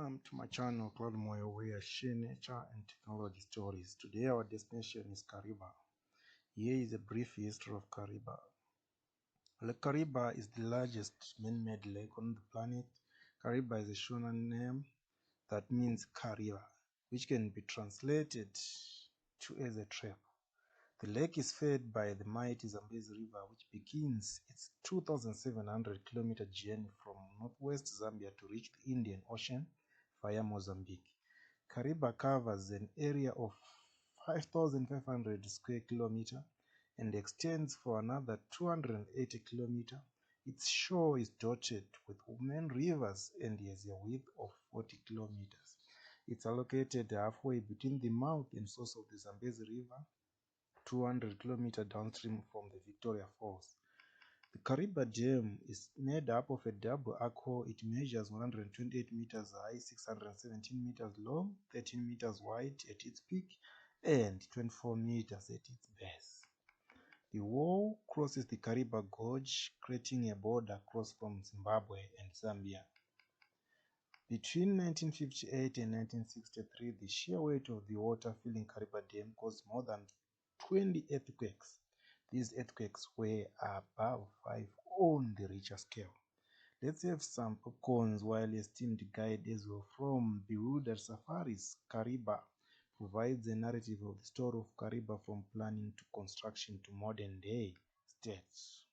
Welcome to my channel Cloud Moyo, where I share nature and technology stories. Today our destination is Kariba. Here is a brief history of Kariba. Lake Kariba is the largest man-made lake on the planet. Kariba is a Shona name that means Kariva, which can be translated to as a trap. The lake is fed by the mighty Zambezi River, which begins its 2,700-kilometer journey from northwest Zambia to reach the Indian Ocean via Mozambique. Kariba covers an area of 5,500 square kilometers and extends for another 280 kilometers. Its shore is dotted with main rivers and has a width of 40 kilometers. It's located halfway between the mouth and source of the Zambezi River, 200 kilometers downstream from the Victoria Falls. The Kariba Dam is made up of a double arch hole. It measures 128 meters high, 617 meters long, 13 meters wide at its peak, and 24 meters at its base. The wall crosses the Kariba Gorge, creating a border cross from Zimbabwe and Zambia. Between 1958 and 1963, the sheer weight of the water filling Kariba Dam caused more than 20 earthquakes. These earthquakes were above 5 on the Richter scale. Let's have some popcorns while a esteemed guide Aswell from Bewildered Safaris, Kariba, provides a narrative of the story of Kariba from planning to construction to modern day states.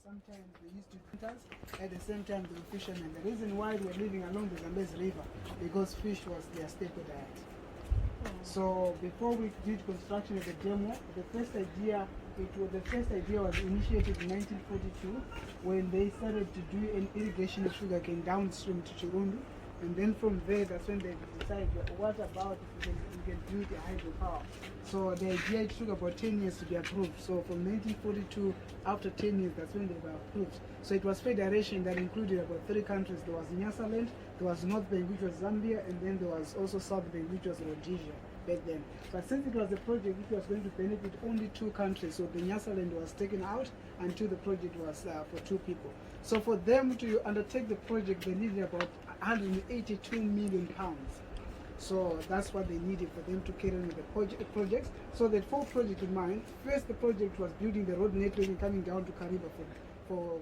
Sometimes they used to do hunters, at the same time they were fishermen. The reason why they were living along the Zambezi River, because fish was their staple diet. So before we did construction of the demo, the first idea was initiated in 1942 when they started to do an irrigation of sugarcane downstream to Chirundu, and then from there that's when they decided, what about if we can build a hydropower. So the idea took about 10 years to be approved. So from 1942, after 10 years, that's when they were approved. So it was federation that included about 3 countries. There was Nyasaland, there was North Bank, which was Zambia, and then there was also South Bank, which was Rhodesia back then. But since it was a project which was going to benefit only 2 countries, so the Nyasaland was taken out until the project was for 2 people. So for them to undertake the project, they needed about 182 million pounds. So that's what they needed for them to carry on with the projects. So they had 4 projects in mind. First, the project was building the road network and coming down to Kariba for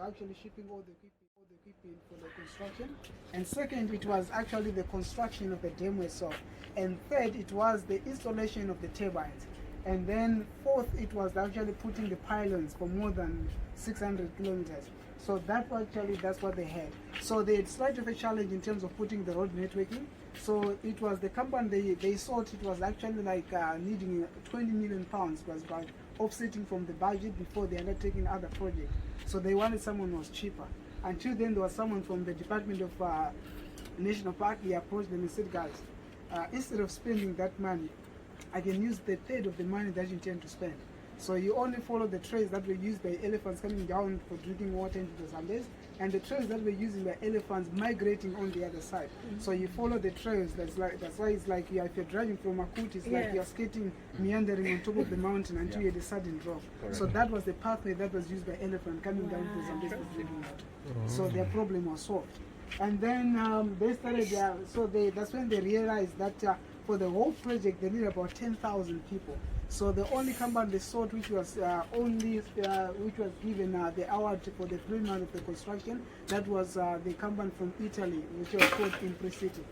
actually shipping all the equipment for the construction. And second, it was actually the construction of the dam itself. And third, it was the installation of the turbines. And then fourth, it was actually putting the pylons for more than 600 kilometers. So that's what they had. So they had slight of a challenge in terms of putting the road networking. So it was the company they thought it was actually like needing 20 million pounds, was about offsetting from the budget before they undertaking other projects. So they wanted someone who was cheaper. Until then, there was someone from the Department of National Park. He approached them and said, guys, instead of spending that money, I can use the third of the money that you intend to spend. So you only follow the trails that were used by elephants coming down for drinking water into the Zambezi, and the trails that were used by elephants migrating on the other side. So you follow the trails. That's why it's like if you're driving from Makuti, it's like you're skating, meandering on top of the mountain until you had a sudden drop. So that was the pathway that was used by elephant coming down to the Zambezi for drinking water. So their problem was solved. And then they started that's when they realized that for the whole project they need about 10,000 people. So the only company they sought, which was given the award for the 3 months of the construction, that was the company from Italy, which was called Impricity.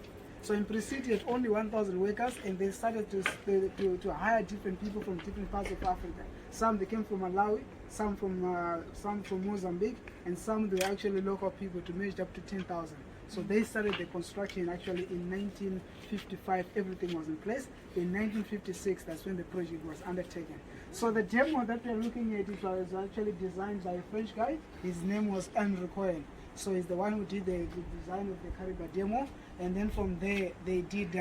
So Impricity had only 1,000 workers, and they started to hire different people from different parts of Africa. Some they came from Malawi, some from Mozambique, and some they were actually local people to measure up to 10,000. So they started the construction actually in 1955, everything was in place. In 1956, that's when the project was undertaken. So the demo that we're looking at, it was actually designed by a French guy. His name was Andrew Cohen. So he's the one who did the design of the Kariba demo. And then from there, they did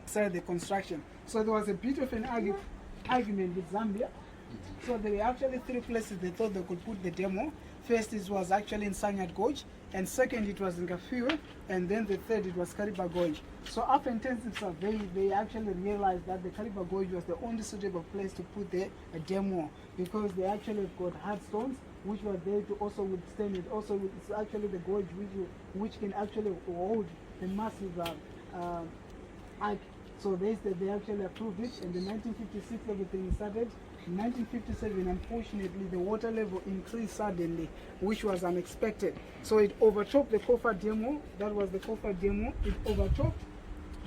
started the construction. So there was a bit of an argument with Zambia. So there were actually 3 places they thought they could put the demo. First, it was actually in Sanyard Gorge, and second it was Ngafiwe, and then the third it was Kariba Gorge. So after intensive survey, they actually realized that the Kariba Gorge was the only suitable place to put a dam wall, because they actually got hard stones which were there to also withstand it. Also, it's actually the gorge which can actually hold the massive arc. So they actually approved it, and in 1956 everything started. In 1957, unfortunately, the water level increased suddenly, which was unexpected. So it overtopped the Kofa Demo. That was the Kofa Demo. It overtopped,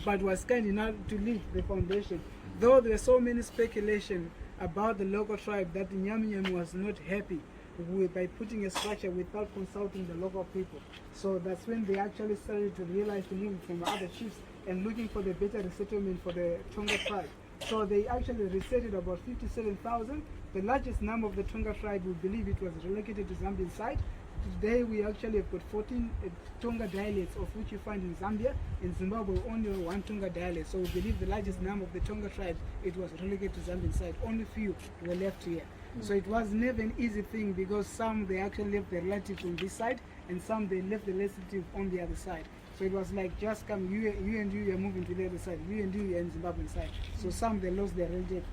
but was kind enough to leave the foundation. Though there were so many speculation about the local tribe that the Nyaminyam was not happy by putting a structure without consulting the local people. So that's when they actually started to realize to move from other chiefs and looking for the better resettlement for the Tonga tribe. So they actually resettled about 57,000. The largest number of the Tonga tribe, we believe it was relocated to Zambian side. Today we actually have got 14 Tonga dialects, of which you find in Zambia. In Zimbabwe only one Tonga dialect. So we believe the largest number of the Tonga tribes, it was relocated to Zambian side. Only few were left here. So it was never an easy thing, because some they actually left their relatives on this side, and some they left the relatives on the other side. So it was like, just come, you and you are moving to the other side, you and you are in Zimbabwean side. So some they lost their relatives.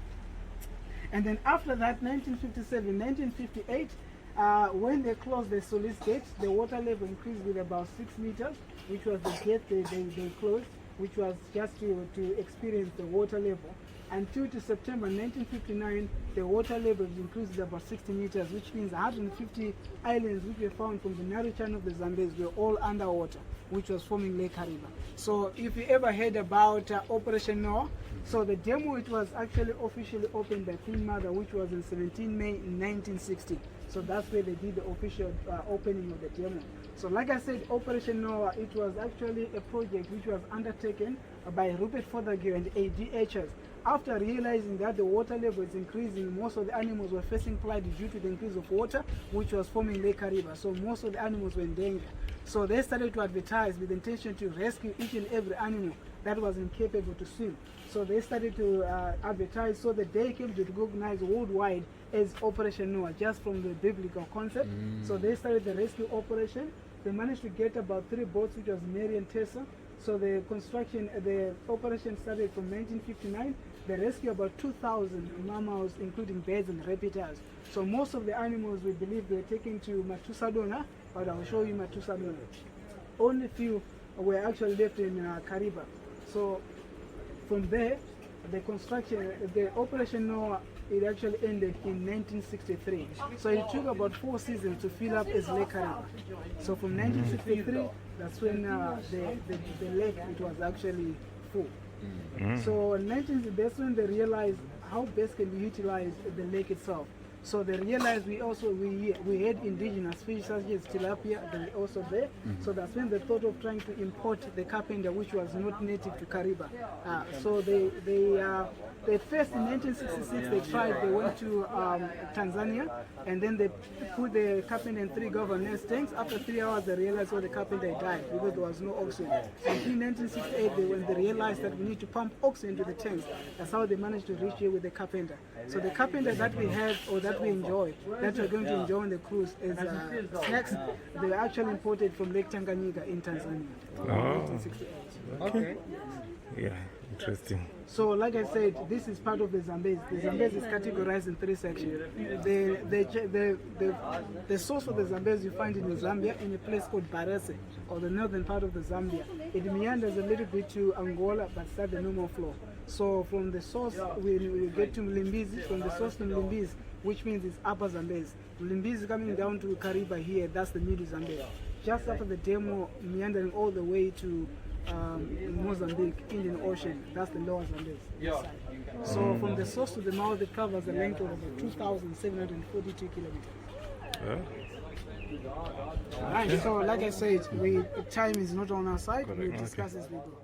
And then after that, 1957, 1958, when they closed the Solis Gate, the water level increased with about 6 meters, which was the gate they closed, which was just to experience the water level. Until to September 1959, the water level increased with about 60 meters, which means 150 islands which were found from the narrow channel of the Zambezi were all underwater, which was forming Lake Kariba. So if you ever heard about Operation Noah, so the demo, it was actually officially opened by Queen Mother, which was on 17 May 1960. So that's where they did the official opening of the demo. So like I said, Operation Noah, it was actually a project which was undertaken by Rupert Fothergill and ADHs. After realizing that the water level is increasing, most of the animals were facing plight due to the increase of water, which was forming Lake Kariba. So most of the animals were in danger. So they started to advertise with the intention to rescue each and every animal that was incapable to swim. So they started to advertise, so that they came to recognize worldwide as Operation Noah, just from the biblical concept. So they started the rescue operation. They managed to get about 3 boats, which was Mary and Tessa. So the operation started from 1959. They rescued about 2,000 mammals, including birds and reptiles. So most of the animals, we believe, were taken to Matusadona, but I will show you Matusadona. Only few were actually left in Kariba. So from there, the Operation Noah, it actually ended in 1963. So it took about 4 seasons to fill up as Lake Kariba. So from 1963, that's when the lake, it was actually full. So that's when they realized how best can we utilize the lake itself. So they realized we had indigenous fish such as tilapia, they were also there. So that's when they thought of trying to import the carpenter, which was not native to Kariba. So they first in 1966 they went to Tanzania, and then they put the carpenter in 3 governance tanks. After 3 hours they realized the carpenter died because there was no oxygen. So in 1968 when they realized that we need to pump oxygen to the tanks, that's how they managed to reach here with the carpenter. So the carpenter that we have, or that we enjoy, that we're going to enjoy on the cruise, is snacks. They were actually imported from Lake Tanganyika in Tanzania in 1968. Okay. Yeah, interesting. So like I said, this is part of the Zambezi. The Zambezi is categorized in 3 sections. The source of the Zambezi you find in Zambia, in a place called Barese, or the northern part of the Zambia. It meanders a little bit to Angola, but it's at the normal flow. So from the source, we get to Mlimbizi. From the source to Mlimbizi, which means it's Upper Zambezi. Mlimbizi coming down to Kariba here, that's the middle Zambezi. Just after the demo, meandering all the way to Mozambique, Indian Ocean, that's the lower Zambezi. So from the source to the mouth, it covers a length of about 2,742 kilometers. Right, so like I said, time is not on our side. We'll discuss as we go.